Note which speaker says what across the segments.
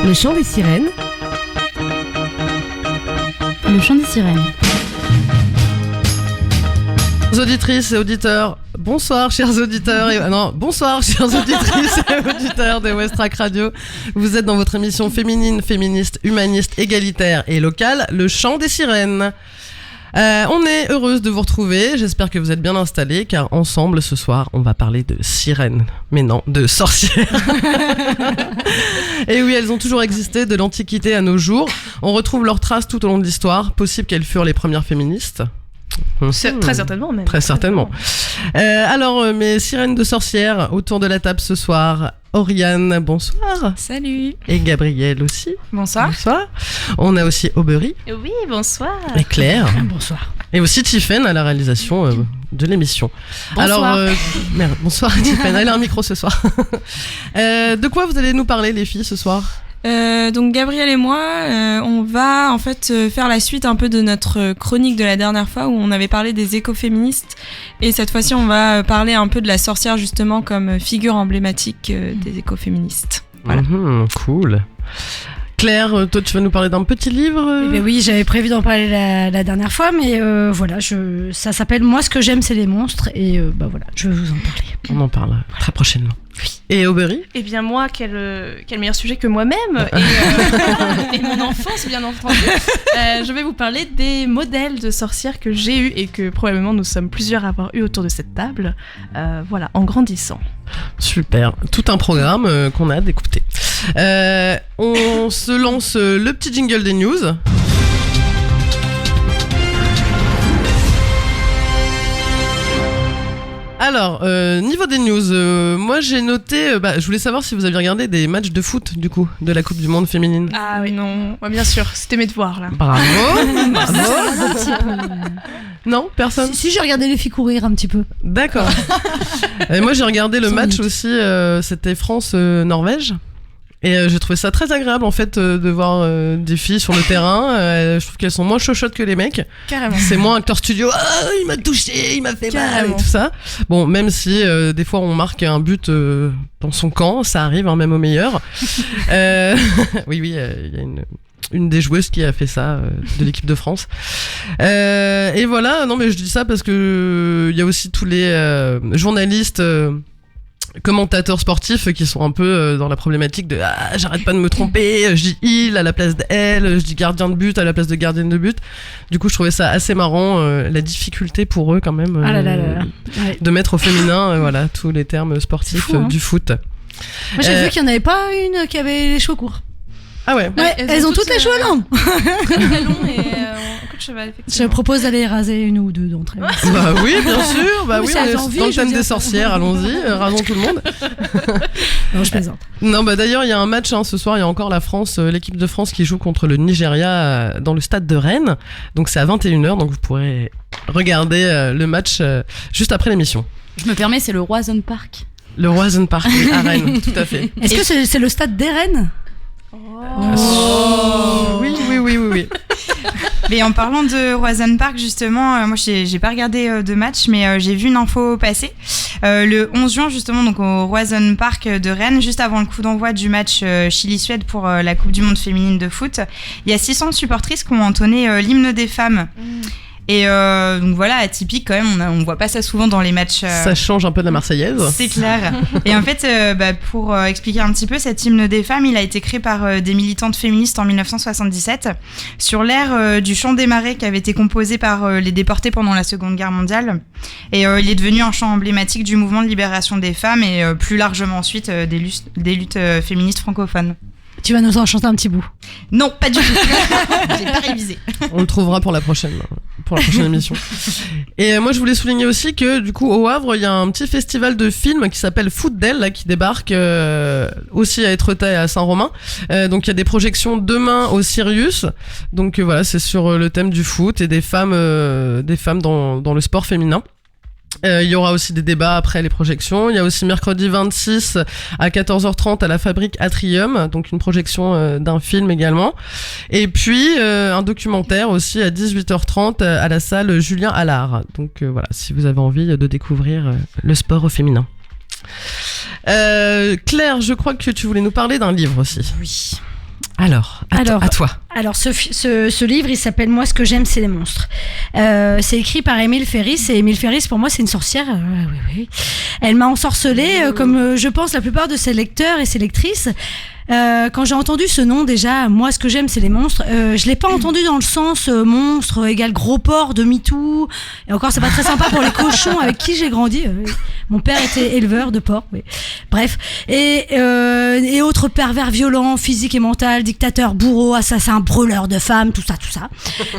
Speaker 1: Le chant des sirènes.
Speaker 2: Le chant des sirènes.
Speaker 3: Auditrices et auditeurs, bonsoir chers auditeurs bonsoir chers auditrices et auditeurs de Westrack Radio. Vous êtes dans votre émission féminine, féministe, humaniste, égalitaire et locale, le chant des sirènes. On est heureuse de vous retrouver, j'espère que vous êtes bien installés car ensemble ce soir on va parler de sirènes, mais non, de sorcières. Et oui, elles ont toujours existé de l'Antiquité à nos jours, on retrouve leurs traces tout au long de l'histoire, possible qu'elles furent les premières féministes.
Speaker 4: Très certainement même.
Speaker 3: Très certainement. Alors, mes sirènes de sorcières autour de la table ce soir. Oriane, bonsoir.
Speaker 4: Salut.
Speaker 3: Et Gabrielle aussi.
Speaker 4: Bonsoir.
Speaker 3: Bonsoir. On a aussi Aubery.
Speaker 4: Oui, bonsoir.
Speaker 3: Et Claire.
Speaker 2: Bonsoir.
Speaker 3: Et aussi Tiffaine à la réalisation de l'émission.
Speaker 4: Bonsoir.
Speaker 3: Alors, bonsoir Tiffaine. Elle a un micro ce soir. De quoi vous allez nous parler les filles ce soir ?
Speaker 4: Donc Gabrielle et moi, on va en fait faire la suite un peu de notre chronique de la dernière fois où on avait parlé des écoféministes et cette fois-ci on va parler un peu de la sorcière justement comme figure emblématique des écoféministes. Voilà.
Speaker 3: Cool. Claire, toi tu vas nous parler d'un petit livre
Speaker 2: Eh bien oui, j'avais prévu d'en parler la dernière fois, mais voilà, ça s'appelle « Moi, ce que j'aime, c'est les monstres » et voilà, je vais vous en parler.
Speaker 3: On en parle très prochainement.
Speaker 2: Oui.
Speaker 3: Et Aubery ?
Speaker 4: Eh bien moi, quel meilleur sujet que moi-même et mon enfance bien entendu. Je vais vous parler des modèles de sorcières que j'ai eu et que probablement nous sommes plusieurs à avoir eu autour de cette table. Voilà, en grandissant.
Speaker 3: Super, tout un programme qu'on a hâte d'écouter. On se lance le petit jingle des news. Alors, niveau des news, moi j'ai noté, je voulais savoir si vous aviez regardé des matchs de foot du coup, de la Coupe du Monde féminine.
Speaker 4: Ah oui, non, bien sûr, c'était mes devoirs là.
Speaker 3: Bravo.
Speaker 2: Un petit peu.
Speaker 3: Non, personne.
Speaker 2: Si j'ai regardé les filles courir un petit peu.
Speaker 3: D'accord. Et moi j'ai regardé le
Speaker 2: Sans
Speaker 3: match
Speaker 2: doute.
Speaker 3: aussi, c'était France-Norvège. Et j'ai trouvé ça très agréable en fait de voir des filles sur le terrain. Je trouve qu'elles sont moins chochottes que les mecs.
Speaker 4: Carrément.
Speaker 3: C'est moins acteur studio. Ah, il m'a touché, il m'a fait mal
Speaker 4: Carrément.
Speaker 3: et tout ça. Bon, même si des fois on marque un but dans son camp, ça arrive hein, même au meilleur. Oui, il y a une des joueuses qui a fait ça de l'équipe de France. Et voilà, non mais je dis ça parce que il y a aussi tous les journalistes. Commentateurs sportifs qui sont un peu dans la problématique de j'arrête pas de me tromper, je dis il à la place d'elle, je dis gardien de but à la place de gardienne de but. Du coup je trouvais ça assez marrant la difficulté pour eux quand même
Speaker 2: Ouais.
Speaker 3: de mettre au féminin voilà tous les termes sportifs
Speaker 2: fou, hein.
Speaker 3: du foot.
Speaker 2: Moi j'ai vu qu'il n'y en avait pas une qui avait les cheveux courts.
Speaker 3: Ah ouais.
Speaker 2: Ouais, elles ont toutes les cheveux longs.
Speaker 4: Très long et un coup de cheval
Speaker 2: Je
Speaker 4: effectivement.
Speaker 2: propose d'aller raser une ou deux d'entre elles.
Speaker 3: Bah oui bien sûr, bah
Speaker 2: Oui,
Speaker 3: oui
Speaker 2: ça
Speaker 3: on est
Speaker 2: fait envie,
Speaker 3: dans le
Speaker 2: je veux
Speaker 3: thème
Speaker 2: dire,
Speaker 3: des
Speaker 2: ça
Speaker 3: sorcières,
Speaker 2: fait
Speaker 3: allons-y, rasons tout le monde.
Speaker 2: Non, je plaisante.
Speaker 3: Non, bah d'ailleurs, il y a un match ce soir. Il y a encore la France, l'équipe de France qui joue contre le Nigeria dans le stade de Rennes. Donc c'est à 21h. Donc vous pourrez regarder le match juste après l'émission.
Speaker 2: Je me permets, c'est le Roison Park.
Speaker 3: Le Roison Park à Rennes, tout à fait.
Speaker 2: Est-ce que c'est le stade des Rennes?
Speaker 3: Oui.
Speaker 5: Mais en parlant de Roison Park, justement, moi j'ai pas regardé de match, mais j'ai vu une info passer. Le 11 juin, justement, donc au Roison Park de Rennes, juste avant le coup d'envoi du match Chili-Suède pour la Coupe du Monde féminine de foot, il y a 600 supportrices qui ont entonné l'hymne des femmes. Et donc voilà, atypique quand même, on voit pas ça souvent dans les matchs.
Speaker 3: Ça change un peu de la Marseillaise.
Speaker 5: C'est clair. Et en fait, pour expliquer un petit peu, cet hymne des femmes, il a été créé par des militantes féministes en 1977 sur l'air du Chant des Marais qui avait été composé par les déportés pendant la Seconde Guerre mondiale. Et il est devenu un chant emblématique du mouvement de libération des femmes et plus largement ensuite des luttes féministes francophones.
Speaker 2: Tu vas nous en chanter un petit bout.
Speaker 5: Non, pas du tout. J'ai pas révisé.
Speaker 3: On le trouvera pour la prochaine émission. Et moi, je voulais souligner aussi que, du coup, au Havre, il y a un petit festival de films qui s'appelle Foot Del, là, qui débarque aussi à Étretat et à Saint-Romain. Donc, il y a des projections demain au Sirius. Donc, voilà, c'est sur le thème du foot et des femmes dans le sport féminin. Il y aura aussi des débats après les projections. Il y a aussi mercredi 26 à 14h30 à la Fabrique Atrium, donc une projection d'un film également. Et puis un documentaire aussi à 18h30 à la salle Julien Allard. Donc voilà, si vous avez envie de découvrir le sport au féminin. Claire, je crois que tu voulais nous parler d'un livre aussi.
Speaker 2: Oui.
Speaker 3: Alors, à toi.
Speaker 2: Alors, ce livre, il s'appelle Moi, ce que j'aime, c'est les monstres. C'est écrit par Émile Ferris. Et Émile Ferris, pour moi, c'est une sorcière. Oui. Elle m'a ensorcelée, comme je pense la plupart de ses lecteurs et ses lectrices. Quand j'ai entendu ce nom, déjà, Moi, ce que j'aime, c'est les monstres. Je l'ai pas entendu dans le sens monstre égale gros porc de MeToo. Et encore, c'est pas très sympa pour les cochons avec qui j'ai grandi. Mon père était éleveur de porcs. Oui. Bref. Et autres pervers violents, physiques et mentaux, dictateurs, bourreaux, assassins, brûleurs de femmes, tout ça.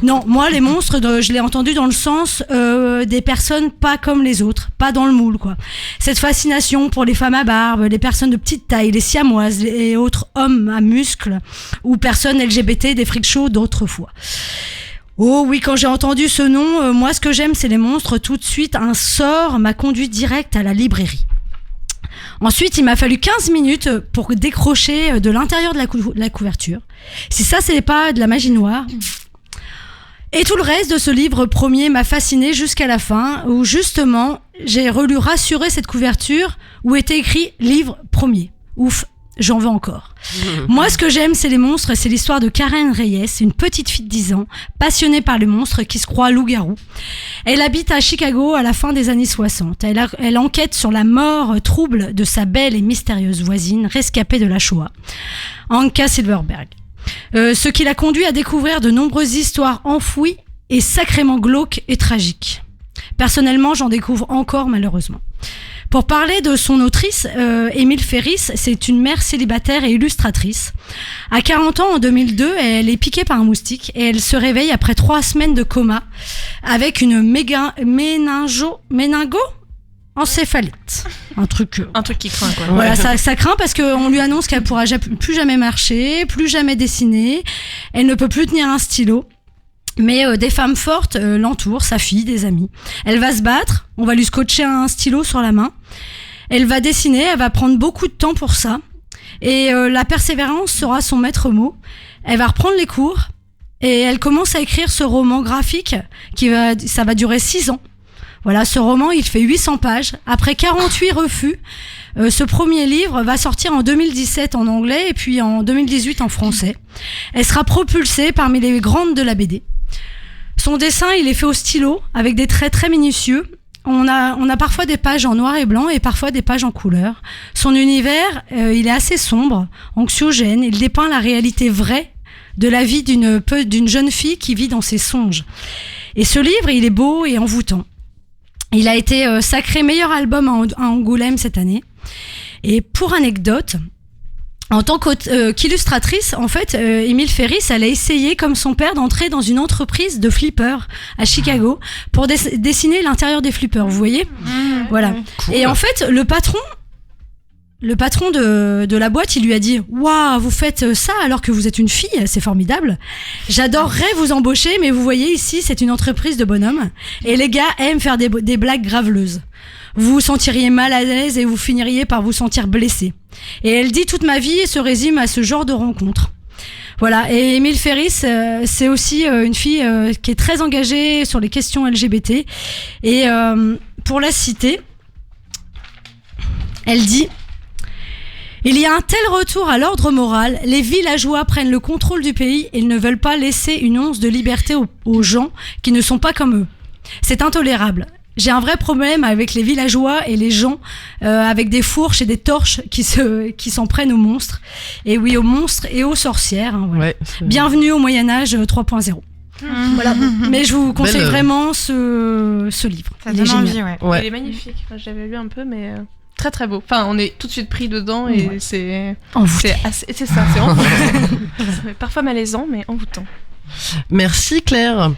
Speaker 2: Non, moi, les monstres, je l'ai entendu dans le sens des personnes pas comme les autres, pas dans le moule, quoi. Cette fascination pour les femmes à barbe, les personnes de petite taille, les siamoises et autres hommes à muscles ou personnes LGBT des freak shows d'autrefois. Oh oui, quand j'ai entendu ce nom, Moi ce que j'aime c'est les monstres, tout de suite un sort m'a conduit direct à la librairie. Ensuite, il m'a fallu 15 minutes pour décrocher de l'intérieur de la couverture. Si ça c'est pas de la magie noire. Et tout le reste de ce livre premier m'a fasciné jusqu'à la fin, où justement j'ai relu rassuré cette couverture où était écrit livre premier. Ouf. J'en veux encore. Moi, ce que j'aime, c'est les monstres. C'est l'histoire de Karen Reyes, une petite fille de 10 ans, passionnée par les monstres, qui se croit loup-garou. Elle habite à Chicago à la fin des années 60. Elle enquête sur la mort trouble de sa belle et mystérieuse voisine, rescapée de la Shoah, Anka Silverberg. Ce qui l'a conduit à découvrir de nombreuses histoires enfouies et sacrément glauques et tragiques. Personnellement, j'en découvre encore malheureusement. Pour parler de son autrice, Émile Ferris, c'est une mère célibataire et illustratrice. À 40 ans, en 2002, elle est piquée par un moustique et elle se réveille après 3 semaines de coma avec une méningo-encéphalite. Un truc
Speaker 4: qui craint, quoi.
Speaker 2: Voilà, ça craint parce qu'on lui annonce qu'elle pourra plus jamais marcher, plus jamais dessiner. Elle ne peut plus tenir un stylo. Mais des femmes fortes l'entourent, sa fille, des amis. Elle va se battre, on va lui scotcher un stylo sur la main. Elle va dessiner, elle va prendre beaucoup de temps pour ça. Et la persévérance sera son maître mot. Elle va reprendre les cours et elle commence à écrire ce roman graphique ça va durer 6 ans. Voilà, ce roman, il fait 800 pages. Après 48 refus, ce premier livre va sortir en 2017 en anglais et puis en 2018 en français. Elle sera propulsée parmi les grandes de la BD. Son dessin, il est fait au stylo, avec des traits très minutieux. On a parfois des pages en noir et blanc et parfois des pages en couleur. Son univers, il est assez sombre, anxiogène. Il dépeint la réalité vraie de la vie d'une jeune fille qui vit dans ses songes. Et ce livre, il est beau et envoûtant. Il a été sacré meilleur album à Angoulême cette année. Et pour anecdote, en tant qu'illustratrice, en fait, Émile Ferris, elle a essayé, comme son père, d'entrer dans une entreprise de flippers à Chicago pour dessiner l'intérieur des flippers, vous voyez ? Voilà. Cool. Et en fait, le patron de la boîte, il lui a dit « Waouh, vous faites ça alors que vous êtes une fille, c'est formidable. J'adorerais vous embaucher, mais vous voyez ici, c'est une entreprise de bonhommes. Et les gars aiment faire des blagues graveleuses. Vous vous sentiriez mal à l'aise et vous finiriez par vous sentir blessé. Et elle dit « Toute ma vie se résume à ce genre de rencontre. » Voilà, et Émile Ferris, c'est aussi une fille qui est très engagée sur les questions LGBT. Et pour la citer, elle dit « Il y a un tel retour à l'ordre moral, les villageois prennent le contrôle du pays et ils ne veulent pas laisser une once de liberté aux gens qui ne sont pas comme eux. C'est intolérable. J'ai un vrai problème avec les villageois et les gens avec des fourches et des torches qui s'en prennent aux monstres. Et oui, aux monstres et aux sorcières. Hein, voilà. Ouais, bienvenue au Moyen-Âge 3.0. Voilà. Mais je vous conseille vraiment ce livre.
Speaker 5: Ça donne envie, ouais.
Speaker 4: Il est magnifique. Enfin, j'avais lu un peu, mais très très beau. Enfin, on est tout de suite pris dedans et c'est ça, c'est envoûtant. Parfois malaisant, mais envoûtant.
Speaker 3: Merci Claire.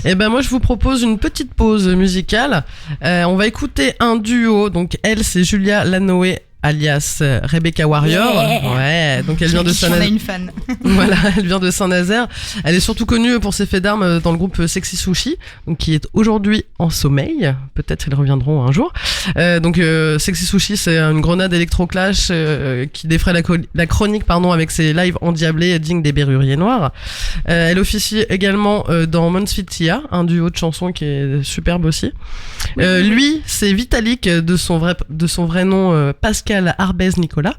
Speaker 3: Et ben moi je vous propose une petite pause musicale. On va écouter un duo. Donc elle c'est Julia Lanoé alias Rebecca Warrior. Yeah. Ouais, donc elle vient de Saint-Nazaire.
Speaker 5: On a une fan.
Speaker 3: Voilà, elle vient de Saint-Nazaire. Elle est surtout connue pour ses faits d'armes dans le groupe Sexy Sushi, donc qui est aujourd'hui en sommeil. Peut-être ils reviendront un jour. Donc Sexy Sushi, c'est une grenade électroclash qui défraie la chronique avec ses lives endiablés dignes des Berruriers Noirs. Elle officie également dans Monsfitia, un duo de chansons qui est superbe aussi. Lui, c'est Vitalik de son vrai nom Pascal Pascal Arbez-Nicolas.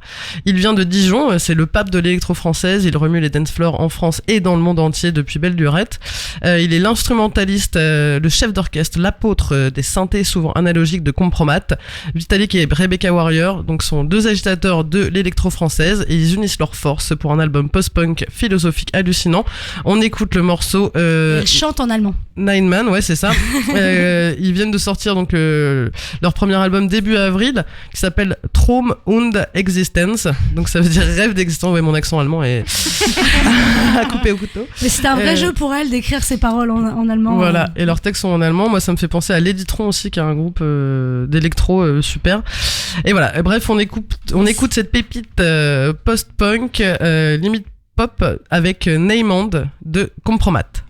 Speaker 3: Il vient de Dijon, c'est le pape de l'électro-française, il remue les dance floors en France et dans le monde entier depuis belle lurette. Il est l'instrumentaliste, le chef d'orchestre, l'apôtre des synthés souvent analogiques de Compromat. Vitalik et Rebecca Warrior donc sont deux agitateurs de l'électro-française et ils unissent leurs forces pour un album post-punk philosophique hallucinant. On écoute le morceau
Speaker 2: Elle chante en allemand.
Speaker 3: Nine Man, ouais c'est ça. Ils viennent de sortir donc leur premier album début avril qui s'appelle Traum und Existenz, donc ça veut dire rêve d'existence. Ouais, mon accent allemand est à couper au couteau.
Speaker 2: Mais c'était un vrai jeu pour elle d'écrire ses paroles en allemand.
Speaker 3: Voilà, et leurs textes sont en allemand. Moi ça me fait penser à L'Editron aussi, qui est un groupe d'électro super. Et voilà, bref, on écoute cette pépite post-punk limite pop avec Neymand de Compromat.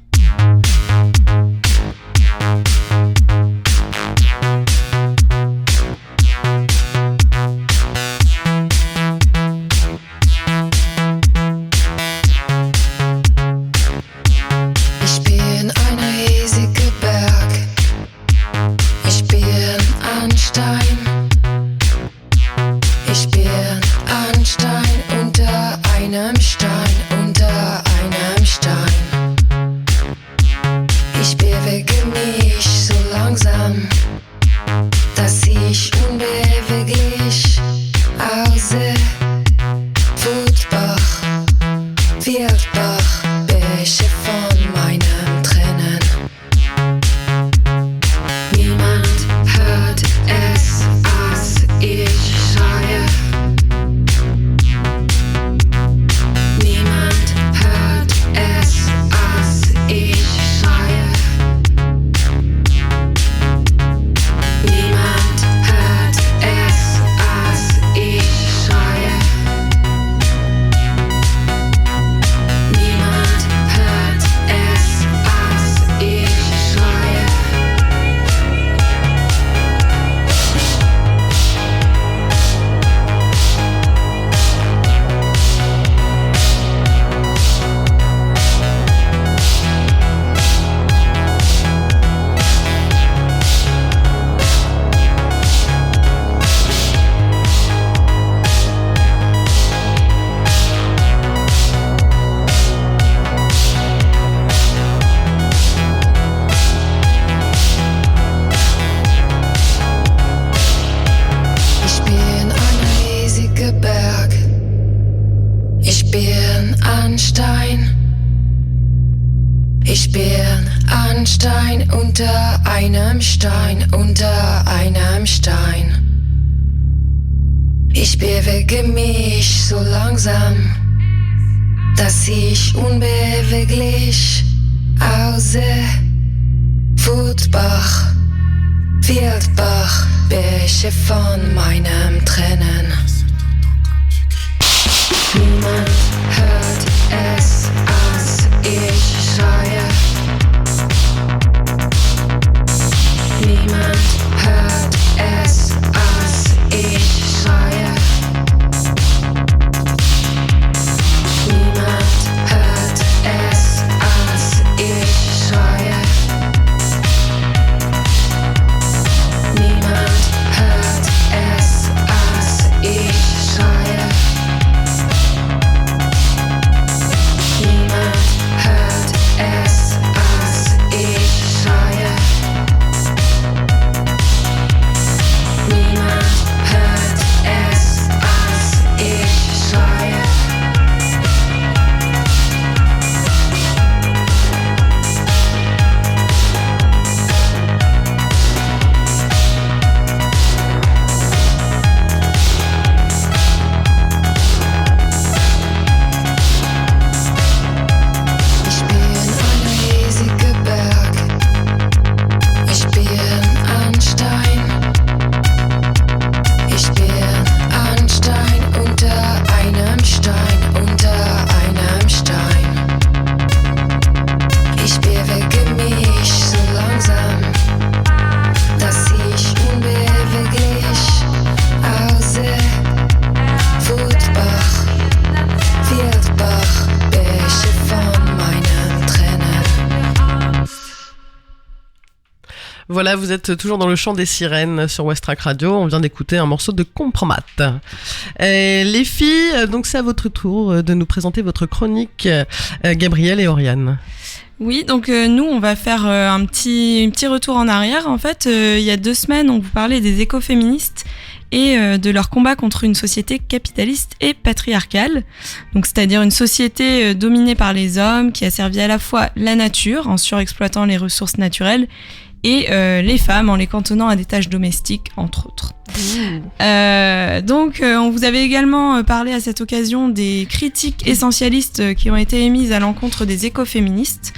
Speaker 1: Ich bewege mich so langsam, dass ich unbeweglich aussehe. Wutbach, Wildbach, Bäche von meinem Tränen. Niemand hört es, als ich schreie. Niemand hört es, als ich schreie. Niemand hört es, als ich schreie. Niemand hört es, als ich
Speaker 3: Voilà, vous êtes toujours dans le chant des sirènes sur Westrack Radio. On vient d'écouter un morceau de Compromat. Les filles, donc c'est à votre tour de nous présenter votre chronique, Gabrielle et Oriane.
Speaker 4: Oui, donc nous, on va faire un petit retour en arrière. En fait, il y a 2 semaines, on vous parlait des écoféministes et de leur combat contre une société capitaliste et patriarcale. Donc, c'est-à-dire une société dominée par les hommes qui a servi à la fois la nature en surexploitant les ressources naturelles et les femmes en les cantonnant à des tâches domestiques, entre autres. Donc, on vous avait également parlé à cette occasion des critiques essentialistes qui ont été émises à l'encontre des écoféministes.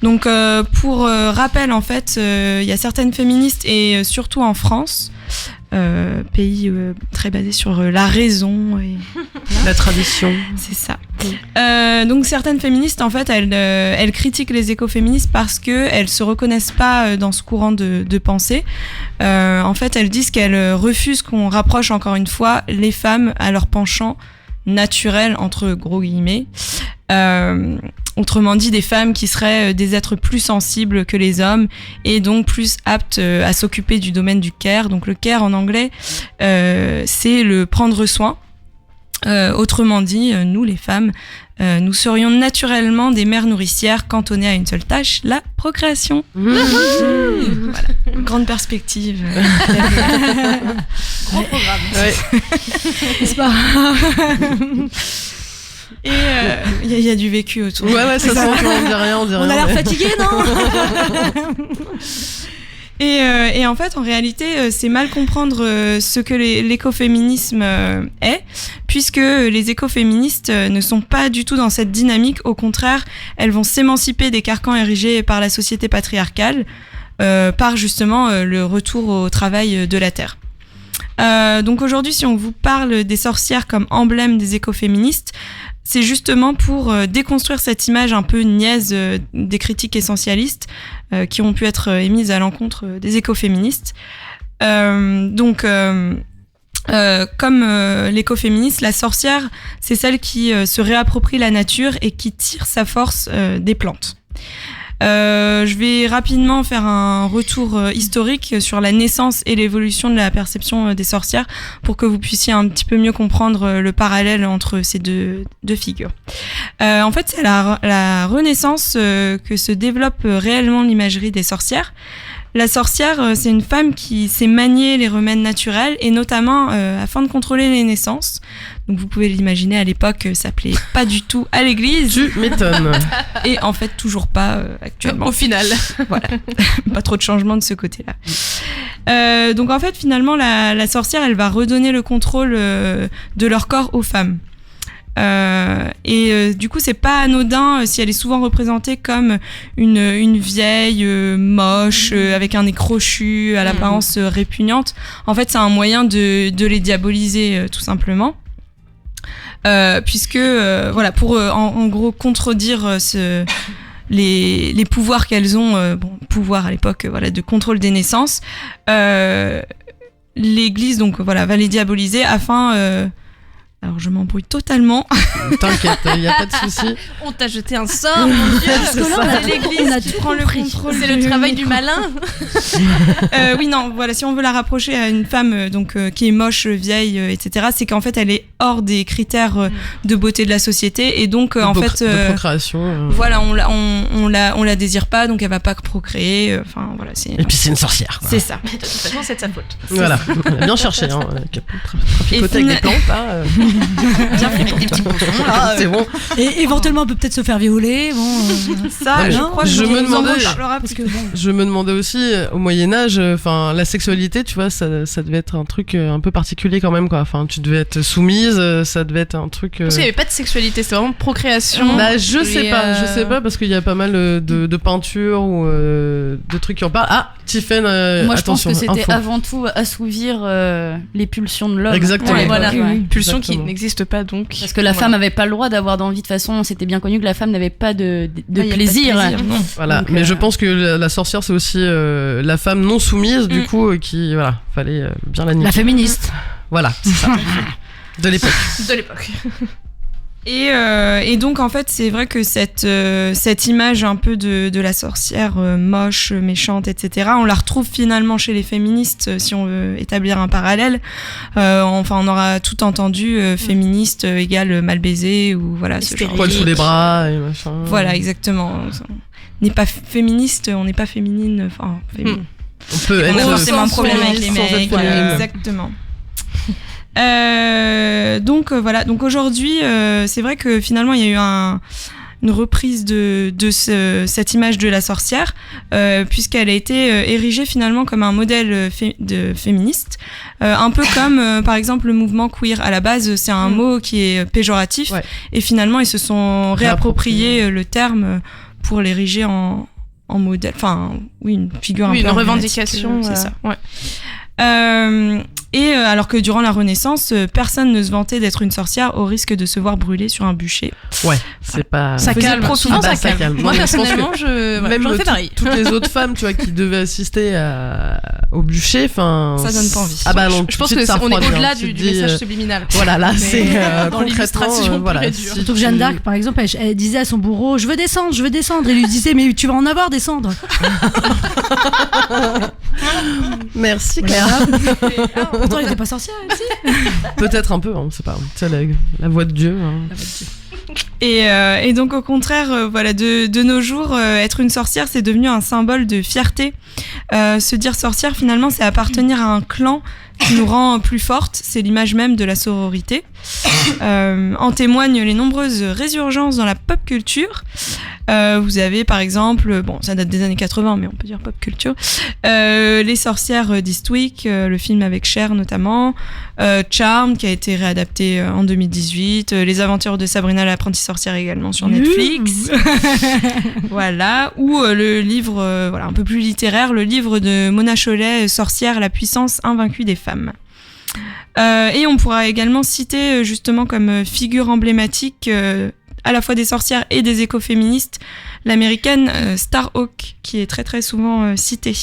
Speaker 4: Donc, pour rappel, en fait, il y a certaines féministes et surtout en France, pays très basé sur la raison et
Speaker 3: la tradition.
Speaker 4: C'est ça. Donc certaines féministes, en fait, elles critiquent les écoféministes parce que elles se reconnaissent pas dans ce courant de pensée. En fait, elles disent qu'elles refusent qu'on rapproche encore une fois les femmes à leur penchant naturel entre gros guillemets. Autrement dit, des femmes qui seraient des êtres plus sensibles que les hommes et donc plus aptes à s'occuper du domaine du care. Donc le care en anglais, c'est le prendre soin. Autrement dit, nous les femmes, nous serions naturellement des mères nourricières cantonnées à une seule tâche, la procréation. Voilà, une grande perspective.
Speaker 6: Gros programme.
Speaker 3: Ouais.
Speaker 2: C'est pas...
Speaker 4: Et il y a du vécu autour.
Speaker 3: Ouais, ça sent, on dit rien.
Speaker 2: On a l'air fatigué, non?
Speaker 4: Et en fait, en réalité, c'est mal comprendre ce que l'écoféminisme est, puisque les écoféministes ne sont pas du tout dans cette dynamique. Au contraire, elles vont s'émanciper des carcans érigés par la société patriarcale, par justement le retour au travail de la terre. Donc aujourd'hui, si on vous parle des sorcières comme emblème des écoféministes, c'est justement pour déconstruire cette image un peu niaise des critiques essentialistes qui ont pu être émises à l'encontre des écoféministes. Donc, comme l'écoféministe, la sorcière, c'est celle qui se réapproprie la nature et qui tire sa force des plantes. Je vais rapidement faire un retour historique sur la naissance et l'évolution de la perception des sorcières pour que vous puissiez un petit peu mieux comprendre le parallèle entre ces deux figures. En fait, c'est à la Renaissance que se développe réellement l'imagerie des sorcières. La sorcière, c'est une femme qui sait manier les remèdes naturels et notamment afin de contrôler les naissances. Donc vous pouvez l'imaginer, à l'époque, ça plaît pas du tout à l'église.
Speaker 3: Tu m'étonnes.
Speaker 4: Et en fait, toujours pas actuellement.
Speaker 6: Au final.
Speaker 4: Voilà, pas trop de changement de ce côté-là. Donc en fait, finalement, la sorcière, elle va redonner le contrôle de leur corps aux femmes. Du coup, c'est pas anodin si elle est souvent représentée comme une vieille moche avec un nez crochu à l'apparence répugnante. En fait, c'est un moyen de les diaboliser tout simplement. Puisque voilà, pour en gros contredire les pouvoirs qu'elles ont, pouvoir à l'époque, voilà, de contrôle des naissances, l'Église donc voilà va les diaboliser afin alors je m'embrouille totalement.
Speaker 3: T'inquiète, il n'y a pas de souci.
Speaker 6: On t'a jeté un sort, mon Dieu.
Speaker 2: Parce que là,
Speaker 6: l'église
Speaker 2: on a
Speaker 6: qui
Speaker 2: tout
Speaker 6: prend le
Speaker 2: compris.
Speaker 6: contrôle. C'est le travail du malin.
Speaker 4: Oui, non, voilà, si on veut la rapprocher à une femme qui est moche, vieille, etc., c'est qu'en fait elle est hors des critères de beauté de la société et donc en fait
Speaker 3: de procréation.
Speaker 4: Voilà, on la désire pas, donc elle va pas procréer. Enfin voilà, c'est.
Speaker 3: Et puis c'est une sorcière. Quoi.
Speaker 4: C'est ça.
Speaker 6: De toute façon, c'est de sa faute.
Speaker 3: Voilà, bien cherché. Hein. Traficoter avec des plantes, là.
Speaker 6: Bien fait avec des petits poissons, là.
Speaker 3: C'est bon.
Speaker 2: Et éventuellement, on peut peut-être se faire violer. Bon,
Speaker 4: Ça, je crois que
Speaker 3: je me demandais.
Speaker 2: parce que bon.
Speaker 3: Je me demandais aussi, au Moyen-Âge, la sexualité, tu vois, ça devait être un truc un peu particulier quand même, quoi. Enfin, tu devais être soumise, ça devait être un truc.
Speaker 6: Parce qu'il n'y avait pas de sexualité, c'est vraiment procréation.
Speaker 3: Bah, je sais pas, parce qu'il y a pas mal de peintures ou de trucs qui en parlent. Ah, Tiffen,
Speaker 7: Moi, je pense
Speaker 3: attention,
Speaker 7: que c'était
Speaker 3: info.
Speaker 7: avant tout assouvir les pulsions de l'homme.
Speaker 3: Exactement.
Speaker 6: Ouais, voilà.
Speaker 7: Ouais.
Speaker 6: Pulsion
Speaker 3: Exactement.
Speaker 6: qui n'existe pas donc.
Speaker 7: Parce que la femme avait pas le droit d'avoir d'envie. De toute façon, c'était bien connu que la femme n'avait pas de
Speaker 4: Ah, y a
Speaker 7: plaisir.
Speaker 4: pas de plaisir, non.
Speaker 3: Voilà,
Speaker 7: Donc,
Speaker 3: mais je pense que la sorcière, c'est aussi la femme non soumise, du coup, qui, voilà, fallait bien la niquer.
Speaker 2: La féministe.
Speaker 3: Voilà, c'est ça. De l'époque.
Speaker 6: De l'époque.
Speaker 4: Et donc en fait c'est vrai que cette image un peu de la sorcière moche, méchante, etc. On la retrouve finalement chez les féministes si on veut établir un parallèle. Enfin on aura tout entendu féministe égale mal baisé ou voilà ce genre.
Speaker 3: Poil sous les bras et machin.
Speaker 4: Voilà exactement. On n'est pas féministe, on n'est pas féminine. Enfin féminine.
Speaker 3: On peut
Speaker 5: On a
Speaker 3: être
Speaker 5: forcément un problème avec les
Speaker 3: sans
Speaker 5: mecs.
Speaker 3: être
Speaker 4: Voilà,
Speaker 3: féminine.
Speaker 4: exactement. Donc voilà, donc aujourd'hui c'est vrai que finalement il y a eu une reprise de cette image de la sorcière puisqu'elle a été érigée finalement comme un modèle de féministe, un peu comme par exemple le mouvement queer. À la base c'est un mot qui est péjoratif,
Speaker 3: Ouais.
Speaker 4: et finalement ils se sont réapproprié le terme pour l'ériger en modèle, enfin oui, une figure un
Speaker 6: Oui,
Speaker 4: peu
Speaker 6: une
Speaker 4: emblématique,
Speaker 6: revendication.
Speaker 4: c'est ça.
Speaker 6: Ouais.
Speaker 4: Alors que durant la Renaissance, personne ne se vantait d'être une sorcière au risque de se voir brûler sur un bûcher.
Speaker 3: Ouais, c'est pas.
Speaker 6: Ça
Speaker 4: faisait
Speaker 6: calme.
Speaker 4: profiter.
Speaker 6: Non,
Speaker 3: Ah bah,
Speaker 6: ça
Speaker 3: ça
Speaker 6: calme.
Speaker 3: calme.
Speaker 6: Moi,
Speaker 3: Non, mais je pense
Speaker 6: personnellement,
Speaker 3: même
Speaker 6: j'aurais fait pareil.
Speaker 3: toutes les autres femmes, tu vois, qui devaient assister au bûcher, enfin.
Speaker 4: Ça donne pas envie.
Speaker 3: Ah bah non,
Speaker 6: Je
Speaker 3: tout
Speaker 6: pense
Speaker 3: de suite,
Speaker 6: que
Speaker 3: ça
Speaker 6: on est
Speaker 3: refroidit,
Speaker 6: au-delà
Speaker 3: hein. Tu
Speaker 6: du
Speaker 3: te dis,
Speaker 6: message subliminal.
Speaker 3: Voilà, là,
Speaker 6: Mais
Speaker 3: c'est
Speaker 6: dans l'illustration
Speaker 3: concrètement, voilà.
Speaker 6: pure et dure.
Speaker 2: Surtout que Jeanne d'Arc, par exemple, elle disait à son bourreau, je veux descendre. Et lui disait, mais tu vas en avoir des cendres.
Speaker 3: Merci Claire.
Speaker 2: Pourtant, elle n'était pas sorcière, elle aussi.
Speaker 3: Peut-être un peu, on sait pas. Tu sais, la voix de Dieu. Hein.
Speaker 4: Et donc au contraire, voilà, de nos jours, être une sorcière, c'est devenu un symbole de fierté. Se dire sorcière, finalement, c'est appartenir à un clan qui nous rend plus fortes. C'est l'image même de la sororité. En témoignent les nombreuses résurgences dans la pop culture. Vous avez par exemple, bon, ça date des années 80, mais on peut dire pop culture, Les sorcières d'Eastwick, le film avec Cher notamment, Charmed qui a été réadapté en 2018, Les aventures de Sabrina l'apprentie sorcière également sur Netflix. Voilà, ou le livre voilà, un peu plus littéraire, le livre de Mona Chollet, Sorcière, la puissance invaincue des femmes. Et on pourra également citer justement comme figure emblématique à la fois des sorcières et des écoféministes, l'américaine Starhawk, qui est très très souvent citée.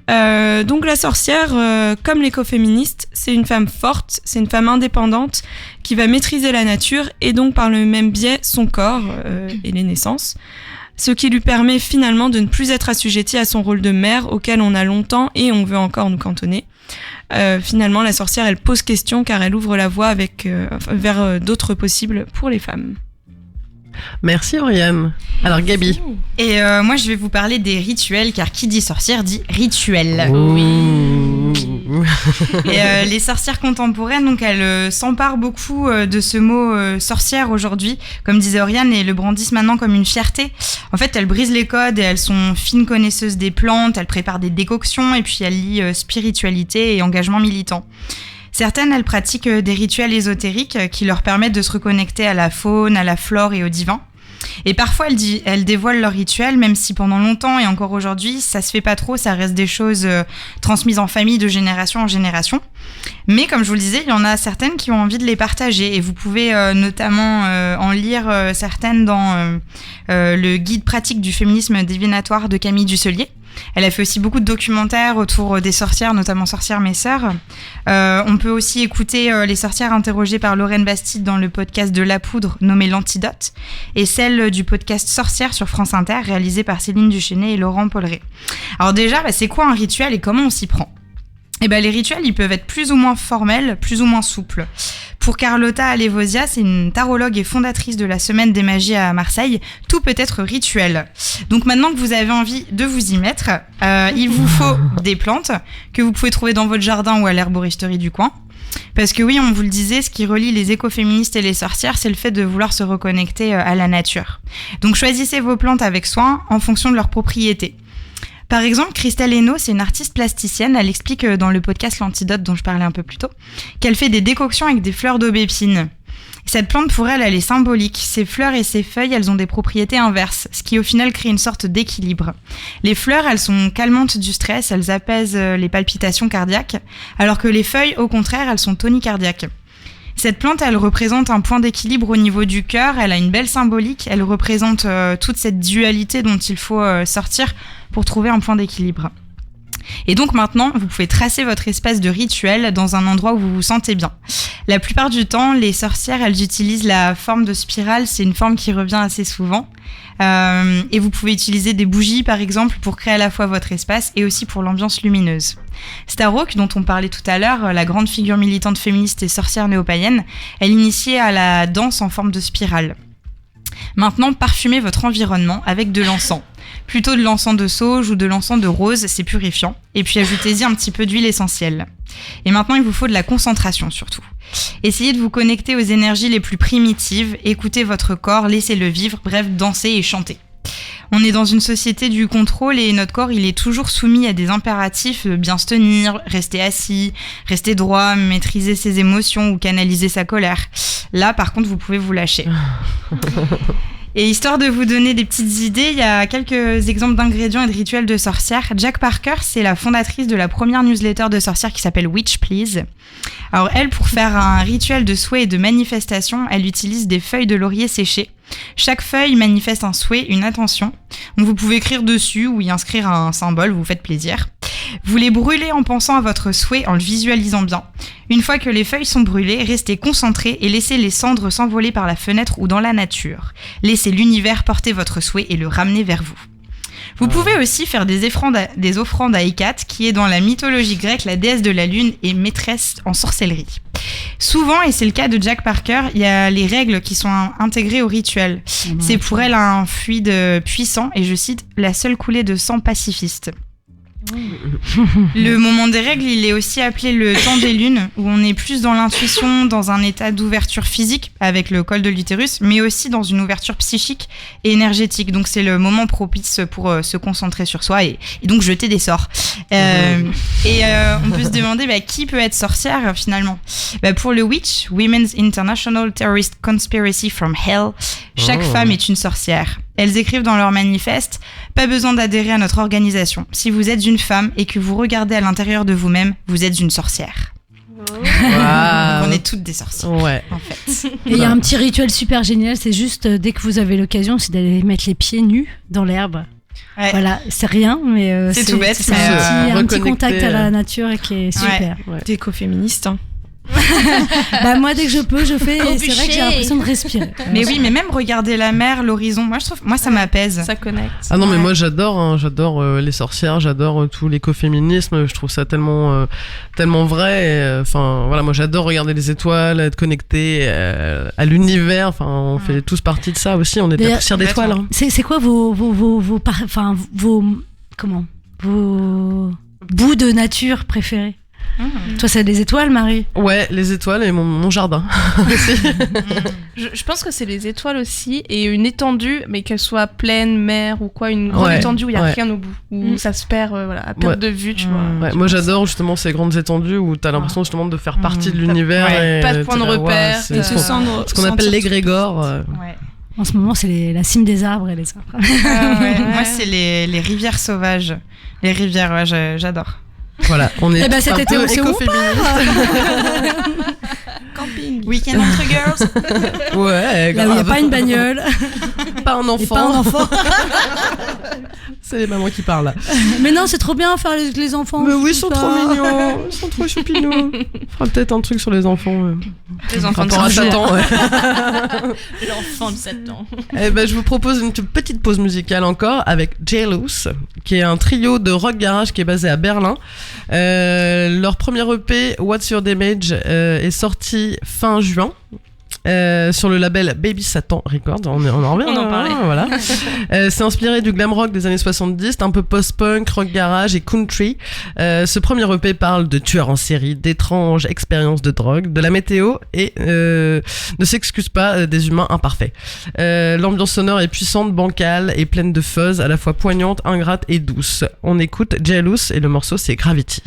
Speaker 4: Donc la sorcière, comme l'écoféministe, c'est une femme forte, c'est une femme indépendante qui va maîtriser la nature et donc par le même biais son corps et les naissances. Ce qui lui permet finalement de ne plus être assujettie à son rôle de mère auquel on a longtemps et on veut encore nous cantonner. Finalement, la sorcière, elle pose question car elle ouvre la voie vers d'autres possibles pour les femmes.
Speaker 3: Merci Oriane. Alors Gabi.
Speaker 5: Et moi, je vais vous parler des rituels, car qui dit sorcière dit rituel. Et les sorcières contemporaines, donc elles s'emparent beaucoup de ce mot sorcière aujourd'hui, comme disait Oriane, et le brandissent maintenant comme une fierté. En fait, elles brisent les codes et elles sont fines connaisseuses des plantes, elles préparent des décoctions et puis elles lient spiritualité et engagement militant. Certaines, elles pratiquent des rituels ésotériques qui leur permettent de se reconnecter à la faune, à la flore et au divin. Et parfois, elles dévoilent leurs rituels, même si pendant longtemps et encore aujourd'hui, ça se fait pas trop, ça reste des choses transmises en famille de génération en génération. Mais comme je vous le disais, il y en a certaines qui ont envie de les partager et vous pouvez notamment en lire certaines dans le guide pratique du féminisme divinatoire de Camille Dusselier. Elle a fait aussi beaucoup de documentaires autour des sorcières, notamment Sorcières mes sœurs. On peut aussi écouter les sorcières interrogées par Lorraine Bastide dans le podcast de La Poudre nommé L'Antidote et celle du podcast Sorcières sur France Inter réalisé par Céline Duchesnay et Laurent Polleret. Alors déjà, c'est quoi un rituel et comment on s'y prend ? Eh ben, les rituels, ils peuvent être plus ou moins formels, plus ou moins souples. Pour Carlotta Alevosia, c'est une tarologue et fondatrice de la Semaine des Magies à Marseille, tout peut être rituel. Donc maintenant que vous avez envie de vous y mettre, il vous faut des plantes que vous pouvez trouver dans votre jardin ou à l'herboristerie du coin. Parce que oui, on vous le disait, ce qui relie les écoféministes et les sorcières, c'est le fait de vouloir se reconnecter à la nature. Donc choisissez vos plantes avec soin en fonction de leurs propriétés. Par exemple, Christelle Hainaut, c'est une artiste plasticienne. Elle explique dans le podcast L'Antidote dont je parlais un peu plus tôt qu'elle fait des décoctions avec des fleurs d'aubépine. Cette plante, pour elle, elle est symbolique. Ses fleurs et ses feuilles, elles ont des propriétés inverses, ce qui au final crée une sorte d'équilibre. Les fleurs, elles sont calmantes du stress, elles apaisent les palpitations cardiaques, alors que les feuilles, au contraire, elles sont tonicardiaques. Cette plante, elle représente un point d'équilibre au niveau du cœur, elle a une belle symbolique, elle représente toute cette dualité dont il faut sortir pour trouver un point d'équilibre. Et donc maintenant, vous pouvez tracer votre espace de rituel dans un endroit où vous vous sentez bien. La plupart du temps, les sorcières, elles utilisent la forme de spirale, c'est une forme qui revient assez souvent. Et vous pouvez utiliser des bougies, par exemple, pour créer à la fois votre espace et aussi pour l'ambiance lumineuse. Starhawk, dont on parlait tout à l'heure, la grande figure militante féministe et sorcière néo-païenne, elle initiait à la danse en forme de spirale. Maintenant, parfumez votre environnement avec de l'encens. Plutôt de l'encens de sauge ou de l'encens de rose, c'est purifiant. Et puis ajoutez-y un petit peu d'huile essentielle. Et maintenant, il vous faut de la concentration surtout. Essayez de vous connecter aux énergies les plus primitives, écoutez votre corps, laissez-le vivre, bref, dansez et chantez. On est dans une société du contrôle et notre corps, il est toujours soumis à des impératifs de bien se tenir, rester assis, rester droit, maîtriser ses émotions ou canaliser sa colère. Là, par contre, vous pouvez vous lâcher. Et histoire de vous donner des petites idées, il y a quelques exemples d'ingrédients et de rituels de sorcières. Jack Parker, c'est la fondatrice de la première newsletter de sorcières qui s'appelle Witch Please. Alors elle, pour faire un rituel de souhait et de manifestation, elle utilise des feuilles de laurier séchées. Chaque feuille manifeste un souhait, une intention. Donc vous pouvez écrire dessus ou y inscrire un symbole, vous faites plaisir. Vous les brûlez en pensant à votre souhait, en le visualisant bien. Une fois que les feuilles sont brûlées, restez concentrés et laissez les cendres s'envoler par la fenêtre ou dans la nature. Laissez l'univers porter votre souhait et le ramener vers vous. Vous pouvez aussi faire des offrandes à Hécate, qui est dans la mythologie grecque la déesse de la lune et maîtresse en sorcellerie. Souvent, et c'est le cas de Jack Parker, il y a les règles qui sont intégrées au rituel. C'est pour elle un fluide puissant et, je cite, la seule coulée de sang pacifiste. Le moment des règles, il est aussi appelé le temps des lunes, où on est plus dans l'intuition, dans un état d'ouverture physique avec le col de l'utérus, mais aussi dans une ouverture psychique et énergétique. Donc c'est le moment propice pour se concentrer sur soi et donc jeter des sorts. On peut se demander qui peut être sorcière finalement. Pour le Witch, Women's International Terrorist Conspiracy from Hell, chaque femme est une sorcière. Elles écrivent dans leur manifeste « Pas besoin d'adhérer à notre organisation. Si vous êtes une femme et que vous regardez à l'intérieur de vous-même, vous êtes une sorcière. » Donc on est toutes des sorcières, en fait.
Speaker 2: Et il y a un petit rituel super génial, c'est juste, dès que vous avez l'occasion, c'est d'aller mettre les pieds nus dans l'herbe. Ouais. Voilà, c'est rien, mais
Speaker 5: c'est tout bête.
Speaker 2: C'est un petit contact à la nature et qui est super.
Speaker 4: Ouais. D'éco-féministe, hein.
Speaker 2: Moi dès que je peux je fais et c'est vrai que j'ai l'impression de respirer.
Speaker 5: Mais oui, mais même regarder la mer, l'horizon, moi ça m'apaise,
Speaker 6: ça connecte.
Speaker 3: Ah non mais moi j'adore les sorcières, j'adore tout l'écoféminisme, je trouve ça tellement vrai. Enfin voilà, moi j'adore regarder les étoiles, être connecté à l'univers, enfin on fait tous partie de ça aussi, on est de la poussière d'étoiles, hein.
Speaker 2: C'est quoi vos bouts de nature préférés? Toi, c'est des étoiles, Marie?
Speaker 3: Ouais, les étoiles et mon jardin.
Speaker 6: Je pense que c'est les étoiles aussi et une étendue, mais qu'elle soit pleine, mer ou quoi, une grande étendue où il n'y a rien au bout, où ça se perd à perte de vue, tu vois.
Speaker 3: Moi, j'adore justement ces grandes étendues où t'as l'impression justement de faire partie de l'univers. Et
Speaker 6: pas de point de repère.
Speaker 3: C'est ce qu'on appelle l'égrégore.
Speaker 2: En ce moment, c'est la cime des arbres et les arbres.
Speaker 5: Moi, c'est les rivières sauvages. Les rivières, j'adore.
Speaker 3: Voilà, on est
Speaker 2: cet été aussi
Speaker 5: camping, week-end entre girls.
Speaker 3: Ouais,
Speaker 2: là où il n'y a pas une bagnole,
Speaker 3: pas un enfant.
Speaker 2: Et pas un enfant.
Speaker 3: C'est les mamans qui parlent là.
Speaker 2: Mais non, c'est trop bien faire les enfants.
Speaker 3: Mais oui, ils sont trop mignons, ils sont trop choupinous. On fera peut-être un truc sur les enfants.
Speaker 6: Les enfants de
Speaker 3: 7 ans.
Speaker 7: L'enfant de 7 ans.
Speaker 3: Je vous propose une petite pause musicale encore avec Jealous, qui est un trio de rock garage qui est basé à Berlin. Leur premier EP, What's Your Damage, est sorti fin juin. Sur le label Baby Satan Records, on en revient.
Speaker 6: On en parlait.
Speaker 3: Voilà. C'est inspiré du glam rock des années 70, un peu post-punk, rock garage et country. Ce premier EP parle de tueurs en série, d'étranges expériences de drogue, de la météo et ne s'excuse pas des humains imparfaits. L'ambiance sonore est puissante, bancale et pleine de fuzz, à la fois poignante, ingrate et douce. On écoute Jealous et le morceau c'est Gravity.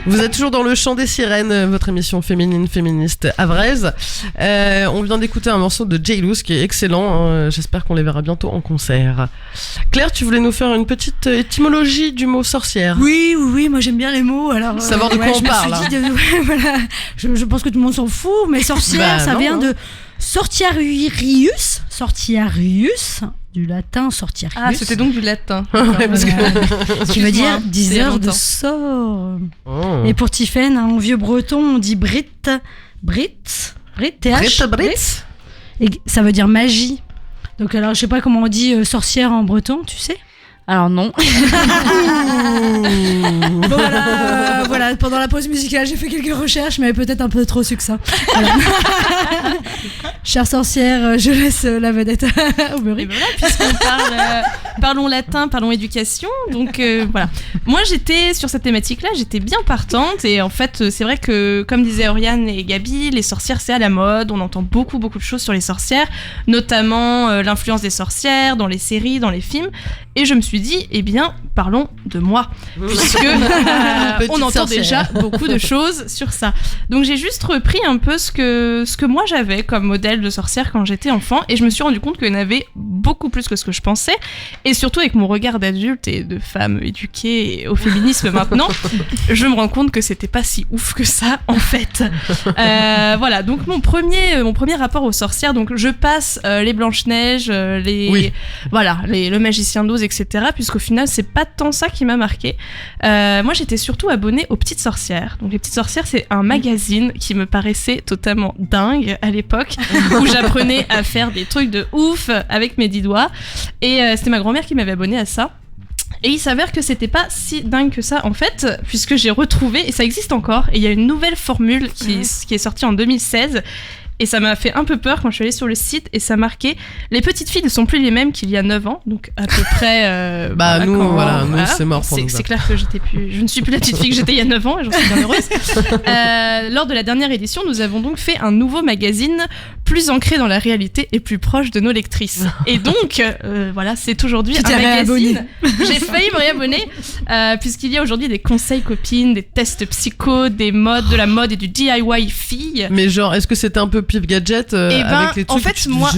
Speaker 3: Vous êtes toujours dans le chant des sirènes, votre émission féminine féministe havraise. On vient d'écouter un morceau de J-Loose qui est excellent. Hein. J'espère qu'on les verra bientôt en concert. Claire, tu voulais nous faire une petite étymologie du mot sorcière?
Speaker 2: Oui, moi j'aime bien les mots. Alors,
Speaker 3: savoir de quoi on parle.
Speaker 2: Voilà. Je pense que tout le monde s'en fout, mais sorcière, ça vient de sortiarius, du latin sortiarius.
Speaker 6: Ah, c'était donc du latin.
Speaker 3: Ouais, parce que...
Speaker 2: qui veut dire 10 heures de sort.
Speaker 3: Oh.
Speaker 2: Et pour Tiffaine, en vieux breton, on dit Brit, et ça veut dire magie. Donc alors, je sais pas comment on dit sorcière en breton, tu sais?
Speaker 7: Alors non.
Speaker 2: Bon, voilà, pendant la pause musicale, j'ai fait quelques recherches, mais peut-être un peu trop succinct. Voilà. Chère sorcière, je laisse la vedette au Burry.
Speaker 6: Et voilà, puisqu'on parlons latin, parlons éducation, donc voilà. Moi, j'étais sur cette thématique-là, j'étais bien partante, et en fait, c'est vrai que, comme disaient Oriane et Gabi, les sorcières, c'est à la mode, on entend beaucoup de choses sur les sorcières, notamment l'influence des sorcières dans les séries, dans les films, et je me suis dit, eh bien, parlons de moi, puisque on entend déjà beaucoup de choses sur ça. Donc j'ai juste repris un peu ce que moi j'avais comme modèle de sorcière quand j'étais enfant, et je me suis rendu compte qu'il y en avait beaucoup plus que ce que je pensais, et surtout avec mon regard d'adulte et de femme éduquée au féminisme maintenant, je me rends compte que c'était pas si ouf que ça en fait. Voilà, donc mon premier rapport aux sorcières, donc je passe les Blanche-Neige, le Magicien d'Oz, etc., puisqu'au final c'est pas tant ça qui m'a marqué. Moi j'étais surtout abonnée aux Petites Sorcières. Donc les Petites Sorcières, c'est un magazine qui me paraissait totalement dingue à l'époque, où j'apprenais à faire des trucs de ouf avec mes 10 doigts, et c'était ma grand-mère qui m'avait abonnée à ça. Et il s'avère que c'était pas si dingue que ça en fait, puisque j'ai retrouvé, et ça existe encore, et il y a une nouvelle formule qui est sortie en 2016. Et ça m'a fait un peu peur quand je suis allée sur le site, et ça marquait « Les petites filles ne sont plus les mêmes qu'il y a 9 ans », donc à peu près...
Speaker 3: nous, c'est mort pour nous.
Speaker 6: C'est clair que je ne suis plus la petite fille que j'étais il y a 9 ans, et j'en suis bien heureuse. Lors de la dernière édition, nous avons donc fait un nouveau magazine plus ancré dans la réalité et plus proche de nos lectrices. Et donc, c'est aujourd'hui un magazine... J'ai failli me réabonner, puisqu'il y a aujourd'hui des conseils copines, des tests psycho, des modes, de la mode et du DIY filles.
Speaker 3: Mais genre, est-ce que c'était un peu pif gadget avec les trucs
Speaker 6: en fait, moi,